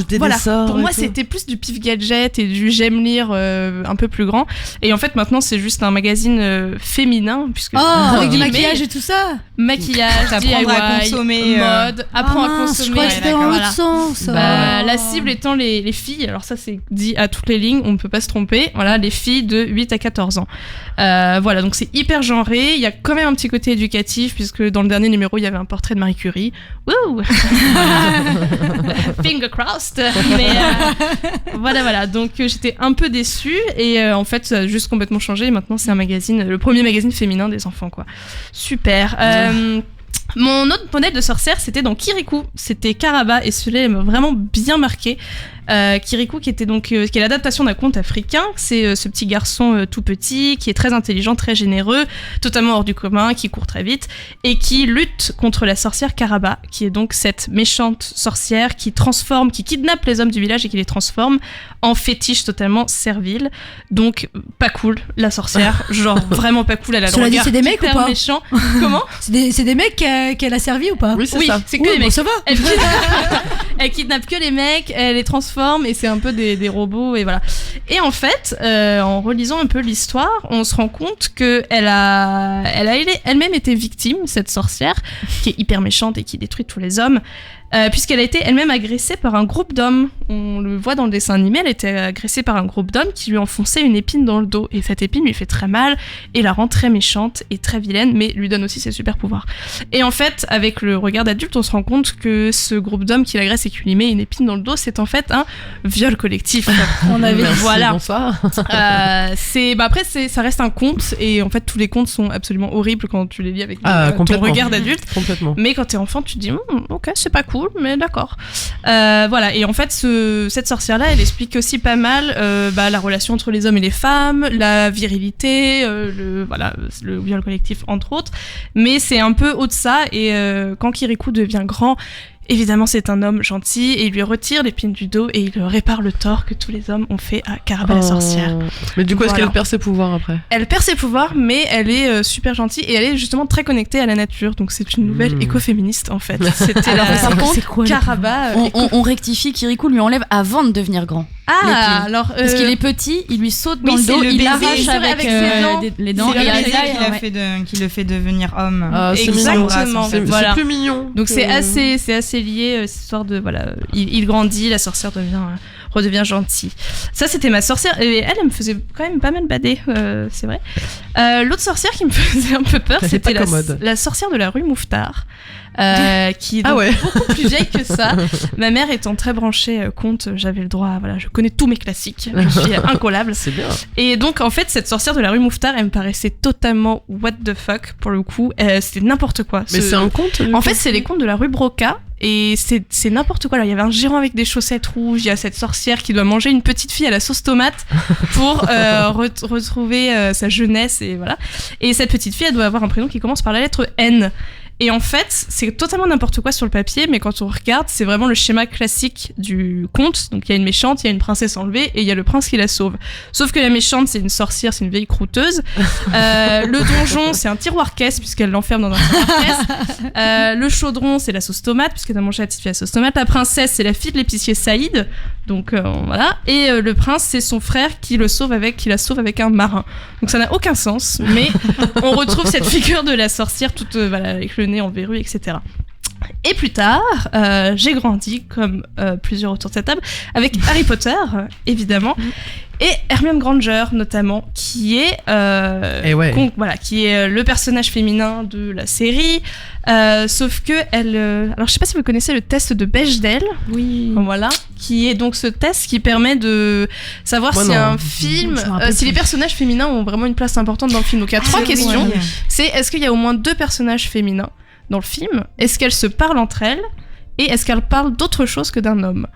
Speaker 6: pour moi c'était plus du pif gadget et du j'aime lire un peu plus grand, et en fait maintenant c'est juste un magazine féminin, puisque
Speaker 2: avec du maquillage et tout ça,
Speaker 6: DIY,
Speaker 5: à consommer,
Speaker 6: mode, apprends à consommer.
Speaker 2: Je crois que c'était dans l'autre sens.
Speaker 6: La cible étant les filles, alors ça c'est dit à toutes les lignes, on ne peut pas se tromper, voilà, les filles de 8 à 14 ans. Voilà, donc c'est hyper genré, il y a quand même un petit côté éducatif, puisque dans le dernier numéro il y avait un portrait de Marie Curie. Wouh. Finger crossed. Mais voilà, donc j'étais un peu déçue, et en fait ça a juste complètement changé. Maintenant c'est un magazine, le premier magazine féminin des enfants, quoi. Super. Mon autre modèle de sorcière, c'était dans Kirikou. C'était Karaba, et celui-là m'a vraiment bien marqué. Kirikou, qui est l'adaptation d'un conte africain. C'est ce petit garçon tout petit, qui est très intelligent, très généreux, totalement hors du commun, qui court très vite, et qui lutte contre la sorcière Karaba, qui est donc cette méchante sorcière qui kidnappe les hommes du village et qui les transforme en fétiches totalement serviles. Donc pas cool, la sorcière, genre vraiment pas cool. Elle a le regard
Speaker 2: c'est des mecs
Speaker 6: hyper
Speaker 2: ou pas
Speaker 6: méchant. Comment?
Speaker 2: C'est des mecs qu'elle a servi ou pas?
Speaker 3: Oui, c'est ça.
Speaker 6: C'est que les mecs.
Speaker 2: Ça va.
Speaker 6: Elle kidnappe que les mecs, elle les transforme, et c'est un peu des robots, et voilà. Et en fait, en relisant un peu l'histoire, on se rend compte que elle a elle-même été victime, cette sorcière, qui est hyper méchante et qui détruit tous les hommes. Puisqu'elle a été elle-même agressée par un groupe d'hommes. On le voit dans le dessin animé, elle était agressée par un groupe d'hommes qui lui enfonçait une épine dans le dos. Et cette épine lui fait très mal et la rend très méchante et très vilaine, mais lui donne aussi ses super pouvoirs. Et en fait, avec le regard d'adulte, on se rend compte que ce groupe d'hommes qui l'agresse et qui lui met une épine dans le dos, c'est en fait un viol collectif.
Speaker 2: On avait
Speaker 6: voilà.
Speaker 3: Bonsoir.
Speaker 6: Après, ça reste un conte, et en fait, tous les contes sont absolument horribles quand tu les lis avec ton regard d'adulte.
Speaker 3: Complètement.
Speaker 6: Mais quand t'es enfant, tu te dis, ok, c'est pas cool, mais d'accord. Voilà, et en fait, cette sorcière-là, elle explique aussi pas mal la relation entre les hommes et les femmes, la virilité, le viol collectif, entre autres. Mais c'est un peu au de ça, et quand Kirikou devient grand évidemment, c'est un homme gentil et il lui retire l'épine du dos et il répare le tort que tous les hommes ont fait à Caraba la sorcière.
Speaker 3: Mais du coup, est-ce
Speaker 6: Voilà.
Speaker 3: qu'elle perd ses pouvoirs après?
Speaker 6: Elle perd ses pouvoirs, mais elle est super gentille et elle est justement très connectée à la nature. Donc c'est une nouvelle écoféministe en fait. C'était
Speaker 7: Alors, par contre,
Speaker 2: c'est quoi
Speaker 6: Caraba.
Speaker 7: on rectifie, Kirikou lui enlève avant de devenir grand.
Speaker 6: Ah,
Speaker 7: l'épine.
Speaker 6: alors.
Speaker 7: Parce qu'il est petit, il lui saute dans
Speaker 5: Oui,
Speaker 7: le
Speaker 5: c'est
Speaker 7: dos,
Speaker 5: le
Speaker 7: il
Speaker 5: baiser,
Speaker 7: l'arrache
Speaker 6: c'est vrai,
Speaker 7: avec,
Speaker 6: avec ses dents.
Speaker 7: les dents.
Speaker 5: C'est
Speaker 7: Et
Speaker 5: le
Speaker 7: après,
Speaker 5: baiser
Speaker 7: ouais.
Speaker 5: qui le fait devenir homme.
Speaker 3: Ah, c'est
Speaker 6: Exactement.
Speaker 3: mignon. C'est
Speaker 6: Voilà.
Speaker 3: plus mignon.
Speaker 6: Donc
Speaker 3: que-
Speaker 6: c'est assez lié, cette histoire de voilà, il grandit, la sorcière redevient gentille. Ça c'était ma sorcière et elle me faisait quand même pas mal bader, c'est vrai. L'autre sorcière qui me faisait un peu peur,
Speaker 3: Elle est
Speaker 6: c'était
Speaker 3: pas commode.
Speaker 6: la sorcière de la rue Mouffetard. Qui est
Speaker 3: Ah
Speaker 6: donc
Speaker 3: ouais.
Speaker 6: beaucoup plus vieille que ça. Ma mère étant très branchée conte, j'avais le droit, voilà, je connais tous mes classiques, je suis incollable.
Speaker 3: C'est bien.
Speaker 6: Et donc en fait cette sorcière de la rue Mouffetard, elle me paraissait totalement what the fuck pour le coup. C'était n'importe quoi.
Speaker 3: Mais c'est un conte.
Speaker 6: En fait, c'est les contes de la rue Broca. Et c'est n'importe quoi. Là, il y avait un gérant avec des chaussettes rouges. Il y a cette sorcière qui doit manger une petite fille à la sauce tomate pour retrouver sa jeunesse. Et voilà. Et cette petite fille, elle doit avoir un prénom qui commence par la lettre N. Et en fait, c'est totalement n'importe quoi sur le papier, mais quand on regarde, c'est vraiment le schéma classique du conte. Donc il y a une méchante, il y a une princesse enlevée, et il y a le prince qui la sauve. Sauf que la méchante, c'est une sorcière, c'est une vieille croûteuse. Le donjon, c'est un tiroir-caisse, puisqu'elle l'enferme dans un tiroir-caisse. Le chaudron, c'est la sauce tomate, puisqu'elle a mangé la petite fille à la sauce tomate. La princesse, c'est la fille de l'épicier Saïd. Donc voilà. Et le prince, c'est son frère qui la sauve avec un marin. Donc ça n'a aucun sens, mais on retrouve cette figure de la sorcière toute voilà, avec le nez en verrue, etc. Et plus tard, j'ai grandi, comme plusieurs autour de cette table, avec Harry Potter, évidemment, et Hermione Granger, notamment, qui est, qui est le personnage féminin de la série, sauf que elle... alors, je sais pas si vous connaissez le test de Bechdel.
Speaker 7: Oui.
Speaker 6: Voilà. Qui est donc ce test qui permet de savoir
Speaker 3: Moi,
Speaker 6: si
Speaker 3: non.
Speaker 6: un film...
Speaker 2: Je me rappelle
Speaker 6: si les
Speaker 2: plus.
Speaker 6: personnages féminins ont vraiment une place importante dans le film. Donc, il y a trois questions.
Speaker 5: Oui.
Speaker 6: C'est est-ce qu'il y a au moins 2 personnages féminins dans le film? Est-ce qu'elles se parlent entre elles? Et est-ce qu'elles parlent d'autre chose que d'un homme?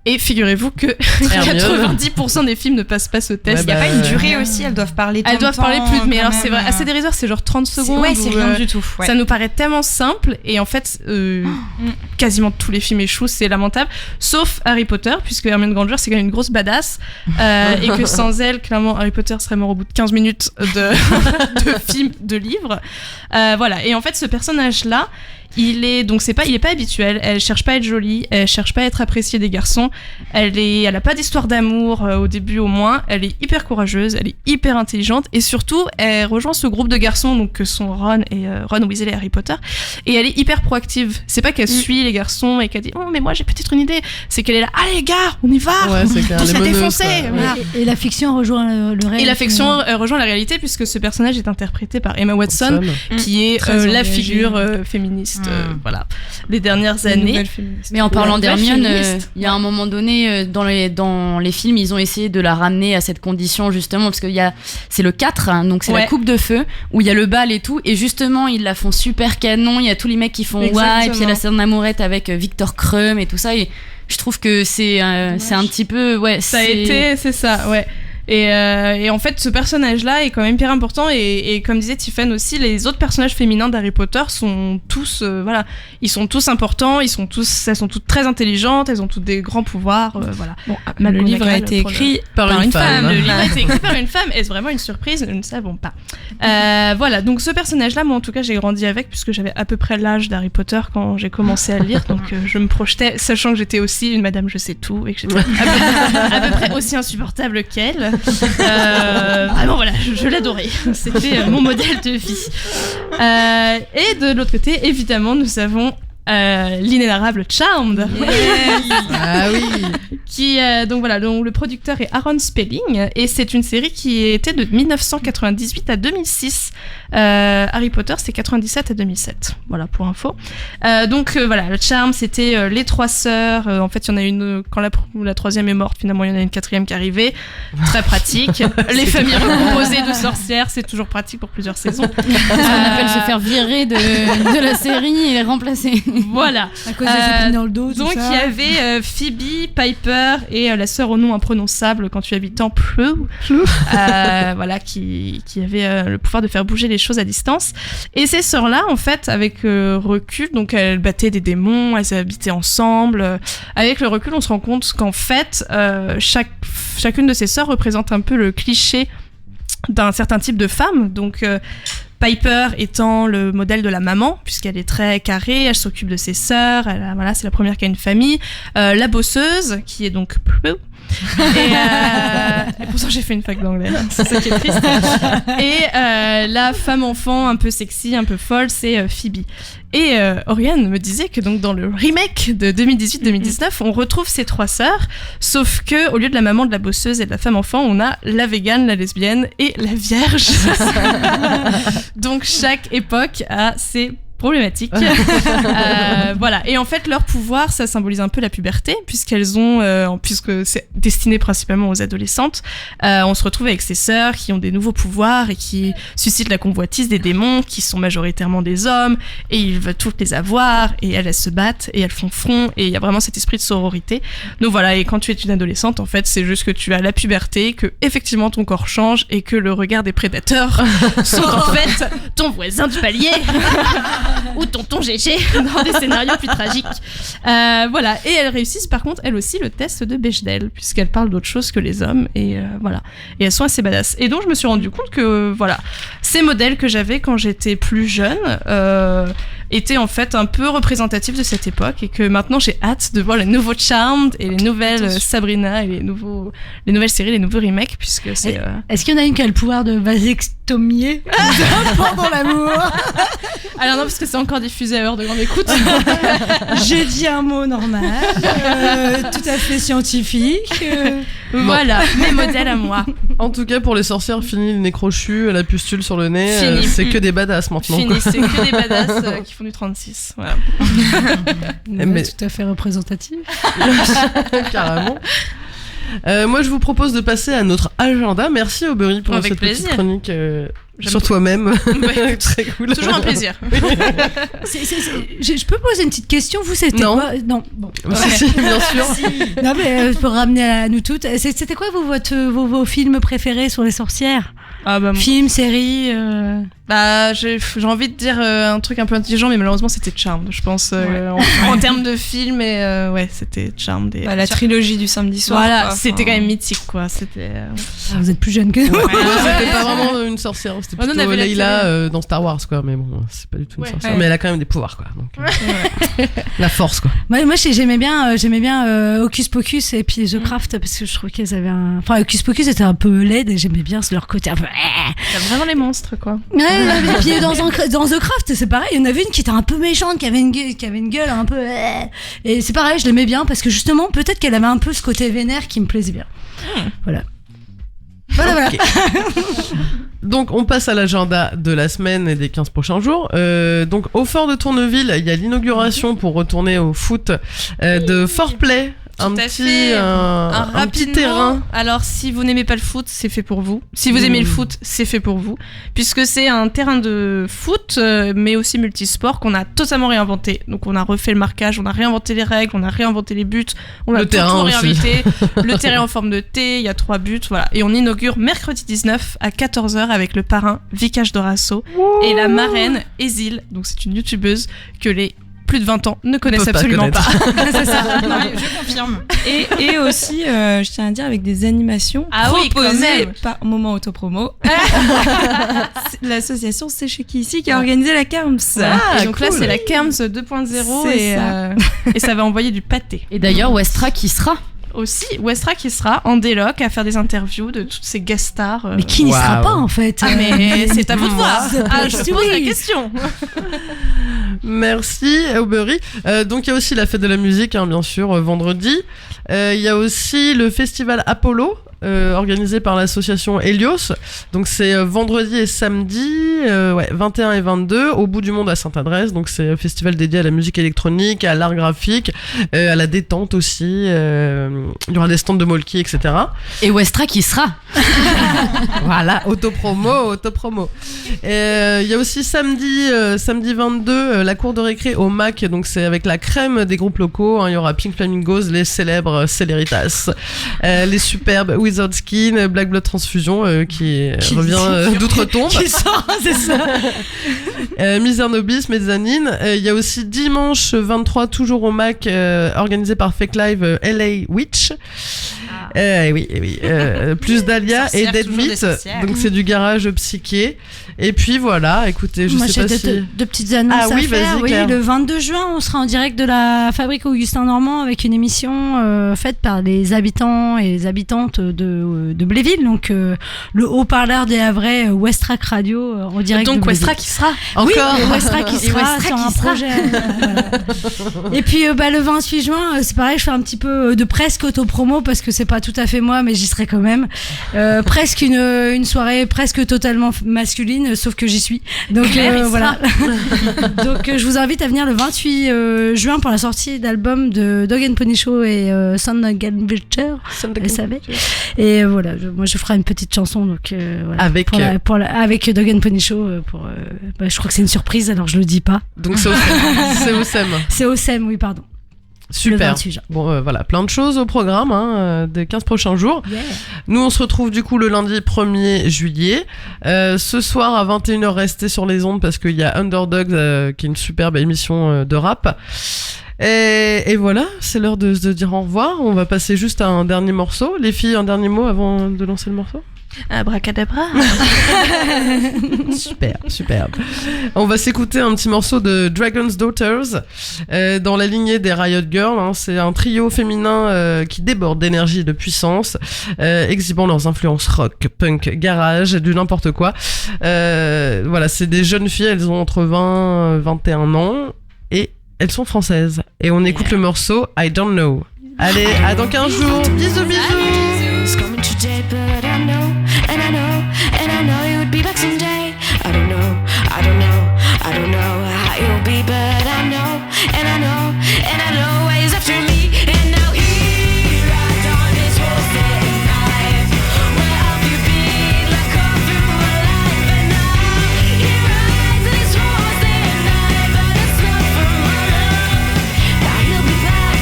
Speaker 6: Et figurez-vous que 90% des films ne passent pas ce test.
Speaker 5: Il n'y a pas une durée aussi, elles doivent parler
Speaker 6: Elles doivent parler plus, mais
Speaker 5: quand
Speaker 6: alors
Speaker 5: même,
Speaker 6: c'est vrai, assez dérisoire, c'est genre 30 secondes.
Speaker 5: Ouais, c'est
Speaker 6: où,
Speaker 5: rien du tout. Ouais.
Speaker 6: Ça nous paraît tellement simple, et en fait, quasiment tous les films échouent, c'est lamentable. Sauf Harry Potter, puisque Hermione Granger, c'est quand même une grosse badass, et que sans elle, clairement, Harry Potter serait mort au bout de 15 minutes de film, de livre. Voilà, et en fait, ce personnage-là, il est pas habituel, elle cherche pas à être jolie, elle cherche pas à être appréciée des garçons, elle a pas d'histoire d'amour au début au moins, elle est hyper courageuse, elle est hyper intelligente et surtout elle rejoint ce groupe de garçons donc que sont Ron Weasley et Harry Potter et elle est hyper proactive. C'est pas qu'elle suit les garçons et qu'elle dit oh mais moi j'ai peut-être une idée, c'est qu'elle est là allez les gars on y va,
Speaker 3: Ouais, c'est clair.
Speaker 6: tous
Speaker 3: Les
Speaker 6: à
Speaker 3: meneuses,
Speaker 6: défoncer.
Speaker 3: quoi.
Speaker 6: Voilà.
Speaker 2: Et la fiction rejoint le réel.
Speaker 6: Et la fiction rejoint la réalité puisque ce personnage est interprété par Emma Watson qui est
Speaker 5: Très
Speaker 6: la
Speaker 5: engagée.
Speaker 6: figure féministe voilà les dernières années.
Speaker 7: Mais en parlant
Speaker 6: Ouais,
Speaker 7: d'Hermione,
Speaker 6: féministe.
Speaker 7: il y a un moment donné dans les films, ils ont essayé de la ramener à cette condition justement parce que c'est le 4, hein, donc c'est
Speaker 6: Ouais.
Speaker 7: la coupe de feu où il y a le bal et tout, et justement ils la font super canon. Il y a tous les mecs qui font ouais, et puis il y a la scène d'amourette avec Victor Crumb et tout ça, et je trouve que c'est un petit peu
Speaker 6: c'est ça ouais. Et en fait, ce personnage-là est quand même hyper important. Et comme disait Tiffany aussi, les autres personnages féminins d'Harry Potter sont tous, ils sont tous importants. Elles sont toutes très intelligentes. Elles ont toutes des grands pouvoirs. Voilà.
Speaker 4: Bon, le livre a été écrit
Speaker 3: par une femme.
Speaker 6: Le livre a été écrit par une femme. Est-ce vraiment une surprise? Nous ne savons pas. Voilà. Donc ce personnage-là, moi en tout cas, j'ai grandi avec puisque j'avais à peu près l'âge d'Harry Potter quand j'ai commencé à le lire. Donc je me projetais, sachant que j'étais aussi une Madame Je sais tout et que j'étais à peu près aussi insupportable qu'elle. Vraiment voilà, je l'adorais. C'était mon modèle de vie. Et de l'autre côté, évidemment, nous avons l'inénarrable Charmed.
Speaker 3: Ah oui.
Speaker 6: Qui donc voilà, donc le producteur est Aaron Spelling et c'est une série qui était de 1998 à 2006. Harry Potter c'est 97 à 2007. Voilà pour info. Donc voilà, le Charmed c'était les 3 sœurs. En fait, il y en a une quand la troisième est morte. Finalement, il y en a une 4e qui est arrivée. Très pratique. Les familles recomposées de sorcières, c'est toujours pratique pour plusieurs saisons.
Speaker 7: on appelle se faire virer de la série et les remplacer.
Speaker 6: Voilà.
Speaker 2: À cause des épines dans le dos, tout
Speaker 6: Donc
Speaker 2: ça.
Speaker 6: il y avait Phoebe, Piper et la sœur au nom imprononçable quand tu habites en Plou, voilà, qui avait le pouvoir de faire bouger les choses à distance. Et ces sœurs-là, en fait, avec recul, donc elles battaient des démons, elles habitaient ensemble. Avec le recul, on se rend compte qu'en fait, chacune de ces sœurs représente un peu le cliché d'un certain type de femme. Donc Piper étant le modèle de la maman, puisqu'elle est très carrée, elle s'occupe de ses sœurs, voilà, c'est la première qui a une famille. La bosseuse, qui est donc Plou. Et pourtant j'ai fait une fac d'anglais, c'est ça qui est triste. Et la femme enfant un peu sexy, un peu folle, c'est Phoebe. Et Oriane me disait que donc dans le remake de 2018-2019, on retrouve ces trois sœurs, sauf que au lieu de la maman, de la bosseuse et de la femme enfant, on a la végane, la lesbienne et la vierge. Donc chaque époque a ses problématique. Voilà. Et en fait, leur pouvoir, ça symbolise un peu la puberté, puisqu'elles ont, puisque c'est destiné principalement aux adolescentes, on se retrouve avec ces sœurs qui ont des nouveaux pouvoirs et qui suscitent la convoitise des démons, qui sont majoritairement des hommes, et ils veulent toutes les avoir, et elles se battent, et elles font front, et il y a vraiment cet esprit de sororité. Donc voilà, et quand tu es une adolescente, en fait, c'est juste que tu as la puberté, que effectivement ton corps change, et que le regard des prédateurs sont en fait ton voisin du palier. Ou tonton GG dans des scénarios plus tragiques. Voilà. Et elles réussissent par contre, elles aussi, le test de Bechdel, puisqu'elles parlent d'autre chose que les hommes. Et voilà. Et elles sont assez badass. Et donc, je me suis rendu compte que, voilà, ces modèles que j'avais quand j'étais plus jeune étaient en fait un peu représentatifs de cette époque. Et que maintenant, j'ai hâte de voir les nouveaux Charmed et les nouvelles Sabrina et les nouvelles séries, les nouveaux remakes, puisque c'est...
Speaker 2: Est-ce qu'il y en a une qui a le pouvoir de vasectomier pendant l'amour?
Speaker 6: Alors non, parce que c'est encore diffusé à heure de grande écoute.
Speaker 2: J'ai dit un mot normal, tout à fait scientifique.
Speaker 6: Voilà, mes modèles à moi.
Speaker 3: En tout cas, pour les sorcières, fini le nez crochu, la pustule sur le nez.
Speaker 6: Fini.
Speaker 3: C'est que des badass maintenant.
Speaker 6: Fini,
Speaker 3: quoi.
Speaker 6: c'est que des badass qui font du 36. Voilà.
Speaker 2: Mais tout à fait représentatif.
Speaker 3: Carrément. Moi, je vous propose de passer à notre agenda. Merci Aubery pour
Speaker 6: Avec
Speaker 3: cette
Speaker 6: plaisir.
Speaker 3: petite chronique sur toi-même.
Speaker 6: Ouais.
Speaker 3: Très cool.
Speaker 6: Toujours un plaisir.
Speaker 2: Je peux poser une petite question? Vous, c'était
Speaker 3: Non.
Speaker 2: quoi? Non. Bon.
Speaker 3: Si, bien sûr.
Speaker 2: Non, mais pour ramener à nous toutes, c'était quoi vos films préférés sur les sorcières?
Speaker 6: Ah bah,
Speaker 2: Films, séries
Speaker 6: bah j'ai envie de dire un truc un peu intelligent, mais malheureusement c'était Charmed, je pense, en termes de film. Et ouais, c'était Charmed. Et...
Speaker 4: Bah, la trilogie du samedi soir.
Speaker 6: Voilà,
Speaker 4: quoi.
Speaker 6: c'était quand même mythique, quoi. C'était.
Speaker 2: Vous êtes plus jeune que nous.
Speaker 3: C'était pas vraiment une sorcière, c'était
Speaker 6: Oh, nous, on
Speaker 3: plutôt
Speaker 6: avait la
Speaker 3: Layla dans Star Wars, quoi. Mais bon, c'est pas du tout une sorcière.
Speaker 6: Ouais.
Speaker 3: Mais elle a quand même des pouvoirs, quoi. Donc, la force, quoi.
Speaker 2: Moi, j'aimais bien Hocus Pocus et puis The Craft, parce que je trouvais qu'elles avaient Enfin, Hocus Pocus était un peu laid et j'aimais bien leur côté un peu.
Speaker 6: T'as vraiment les monstres, quoi.
Speaker 2: Ouais, et puis dans The Craft, c'est pareil. Il y en avait une qui était un peu méchante, qui avait une gueule un peu. Et c'est pareil, je l'aimais bien parce que justement, peut-être qu'elle avait un peu ce côté vénère qui me plaisait bien. Voilà. Voilà.
Speaker 3: Donc on passe à l'agenda de la semaine et des 15 prochains jours. Donc au Fort de Tourneville, il y a l'inauguration pour retourner au foot de Fort Play. Un petit terrain.
Speaker 6: Alors, si vous n'aimez pas le foot, c'est fait pour vous. Si vous aimez le foot, c'est fait pour vous. Puisque c'est un terrain de foot, mais aussi multisport, qu'on a totalement réinventé. Donc, on a refait le marquage, on a réinventé les règles, on a réinventé les buts, on a tout réinventé. Le terrain en forme de T, il y a 3 buts, voilà. Et on inaugure mercredi 19 à 14h avec le parrain Vikash Dorasso et la marraine Ézil. Donc, c'est une youtubeuse que les plus de 20 ans ne connaissent absolument pas.
Speaker 5: C'est ça. Non, je confirme.
Speaker 4: Et aussi, je tiens à dire, avec des animations proposées par Moment Autopromo. L'association C'est chez qui ici qui a organisé la Kerms.
Speaker 6: Et donc là, c'est la Kerms 2.0 et ça va envoyer du pâté.
Speaker 7: Et d'ailleurs, Westra qui sera
Speaker 6: aussi, Westra qui sera en déloc à faire des interviews de toutes ces guest stars.
Speaker 2: Mais qui n'y sera pas en fait?
Speaker 6: Ah mais c'est à vous de voir. Je pose la question.
Speaker 3: Merci Aubery. Donc il y a aussi la fête de la musique, hein, bien sûr, vendredi. Il y a aussi le festival Apollo organisé par l'association Helios. Donc c'est vendredi et samedi, 21 et 22, au bout du monde à Sainte-Adresse. Donc c'est un festival dédié à la musique électronique, à l'art graphique, à la détente aussi. Il y aura des stands de Molki, etc.
Speaker 7: Et Westra qui sera.
Speaker 3: Voilà, autopromo. Il y a aussi samedi 22, la cour de récré au MAC. Donc c'est avec la crème des groupes locaux. Hein. Il y aura Pink Flamingos, les célèbres Celeritas, les superbes Wizard Skin, Black Blood Transfusion qui revient d'outre-tombe.
Speaker 2: Qui sort, c'est ça.
Speaker 3: Misernobis, Mezzanine. Il y a aussi dimanche 23, toujours au MAC, organisé par Fake Live, LA Witch. Oui. Plus Dahlia et Dead Meat. Donc c'est du garage psyché. Et puis voilà, écoutez,
Speaker 2: Moi,
Speaker 3: sais pas
Speaker 2: j'ai
Speaker 3: si...
Speaker 2: deux petites annonces à faire. Oui, le 22 juin, on sera en direct de la fabrique Augustin Normand avec une émission faite par les habitants et les habitantes de Bléville. Donc le haut-parleur des Havrais, Westrack Radio, en direct
Speaker 6: donc
Speaker 2: de Bléville.
Speaker 6: Westra qui sera.
Speaker 3: Encore
Speaker 2: Oui, Westrack qui sera sur un projet. Voilà. Et puis le 28 juin, c'est pareil, je fais un petit peu de presque autopromo parce que c'est pas tout à fait moi, mais j'y serai quand même. Presque une soirée presque totalement masculine, sauf que j'y suis. Donc voilà. Donc je vous invite à venir le 28 juin pour la sortie d'album de Dog and Pony Show et Sound Vulture. Et voilà, moi je ferai une petite chanson donc voilà,
Speaker 3: avec
Speaker 2: avec Dog and Pony Show je crois que c'est une surprise alors je le dis pas.
Speaker 3: Donc c'est au SEM.
Speaker 2: C'est au SEM, oui, pardon.
Speaker 3: Super. Bon, voilà, plein de choses au programme des 15 prochains jours. Yeah. Nous, on se retrouve du coup le lundi 1er juillet. Ce soir à 21h, restez sur les ondes parce qu'il y a Underdogs qui est une superbe émission de rap. Et voilà, c'est l'heure de se dire au revoir. On va passer juste à un dernier morceau. Les filles, un dernier mot avant de lancer le morceau?
Speaker 6: Abracadabra.
Speaker 3: Superbe. On va s'écouter un petit morceau de Dragon's Daughters dans la lignée des Riot Girls. Hein. C'est un trio féminin qui déborde d'énergie et de puissance, exhibant leurs influences rock, punk, garage, du n'importe quoi. Voilà, c'est des jeunes filles, elles ont entre 20 et 21 ans et elles sont françaises. Et on écoute le morceau I Don't Know. Allez, à dans 15 jours. Bisous.
Speaker 1: It's coming today, but I know, and I know it would be back someday. I don't know how you'll be, but I know, and I know ways after me. And now here I on this horse at night. Where have you been? Like all through my life, and now here rides this horse at night, but it's not for my love. Now he'll be back.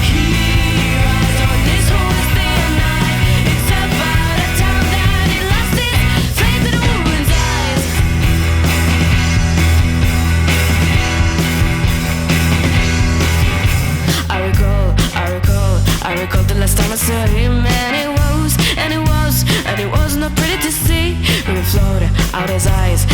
Speaker 1: Here rides on this horse at night. It's about a time that it lost its faith in a woman's eyes. I recall the last time I saw him, and it was not pretty to see. We floated out his eyes,